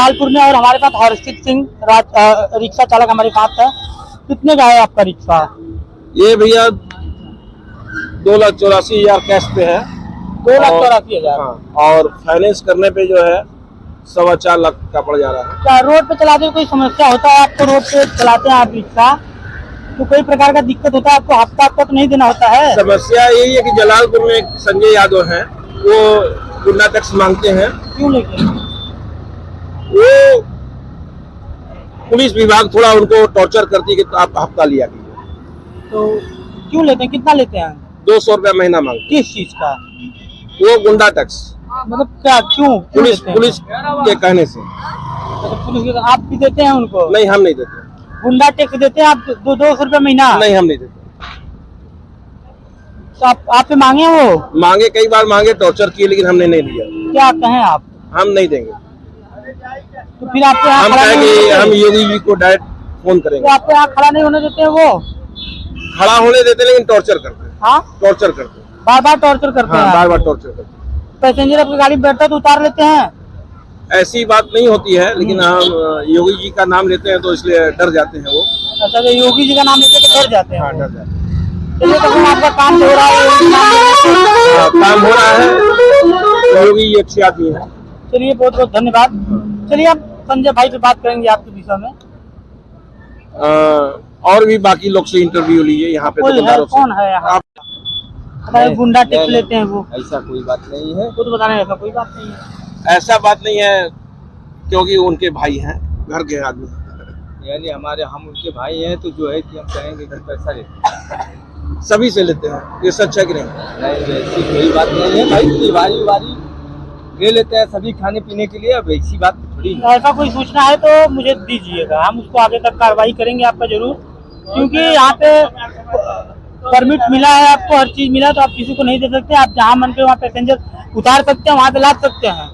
जलालपुर में और हमारे साथ हर्षित सिंह रिक्शा चालक हमारे साथ है। कितने का है आपका रिक्शा? ये भैया 2,84,000 कैश पे है। 2,84,000। हाँ, और फाइनेंस करने पे जो है 4.25 लाख का पड़ जा रहा है। क्या रोड पे चलाते कोई समस्या होता है आपको? रोड पे चलाते हैं आप रिक्शा तो कोई प्रकार का दिक्कत होता है आपको? हफ्ता तो नहीं देना होता है? समस्या यही है कि जलालपुर में एक संजय यादव हैं, वो गुंडा टैक्स मांगते हैं। क्यों लेके? वो पुलिस विभाग थोड़ा उनको टॉर्चर करती है कि आप हफ्ता लिया कीजिए। तो क्यों लेते हैं? कितना लेते हैं? 200 रुपया महीना मांगते। किस चीज का? वो गुंडा टैक्स, मतलब क्या? क्यों पुलिस लेते हैं? पुलिस के कहने से। तो पुलिस आप भी देते हैं उनको? नहीं, हम नहीं देते। गुंडा टैक्स देते हैं आप 200 रुपये महीना? नहीं, हम नहीं देते। तो आप पे मांगे वो? मांगे, कई बार मांगे, टॉर्चर किए, लेकिन हमने नहीं दिया। क्या कहें आप? हम नहीं देंगे। तो फिर आपके यहाँ हम खड़ा नहीं होने कहेंगे, देते? हम योगी जी को डायरेक्ट फोन तो करेंगे। आपके यहाँ खड़ा नहीं होने देते हैं वो? खड़ा होने देते, लेकिन टॉर्चर करते हैं। हाँ, टॉर्चर करते हैं। बार बार टॉर्चर करते हाँ, हैं। बार बार टॉर्चर करते हैं। पैसेंजर आपकी गाड़ी में बैठता है तो उतार लेते हैं? ऐसी बात नहीं होती है, लेकिन हम योगी जी का नाम लेते हैं तो इसलिए डर जाते हैं वो। अच्छा, तो योगी जी का नाम लेते तो डर जाते हैं? हाँ, डर जाते हैं। चलिए, तो फिर आपका काम हो रहा है, योगी नाम लेने से। हाँ, काम हो रहा है। योगी जी अच्छे आदमी है। चलिए, बहुत बहुत धन्यवाद। चलिए, आप संजय भाई से बात करेंगे आपके विषय में। और भी बाकी लोग से इंटरव्यू लीजिए यहाँ पे कोई है? दुकानदारों से। कौन है यहाँ? हमारे गुंडा टैक्स लेते हैं वो? ऐसा कोई बात नहीं है। खुद बता रहे हैं, ऐसा कोई बात नहीं है। ऐसा बात नहीं है, क्योंकि उनके भाई हैं, घर के आदमी। यानी हम उनके भाई हैं, तो जो है कि हम कहेंगे कि पैसा लेते हैं। सभी से लेते हैं, ये सच है कि नहीं? नहीं, ऐसी कोई बात नहीं है भाई, तिवारी ले लेते हैं सभी खाने पीने के लिए। अब ऐसी बात थोड़ी है। ऐसा कोई सूचना है तो मुझे दीजिएगा, हम उसको आगे तक कार्रवाई करेंगे आपका जरूर। क्योंकि यहाँ पे परमिट मिला है आपको, हर चीज मिला, तो आप किसी को नहीं दे सकते। आप जहाँ मन पे वहाँ पैसेंजर उतार सकते हैं, वहाँ पे लाद सकते हैं।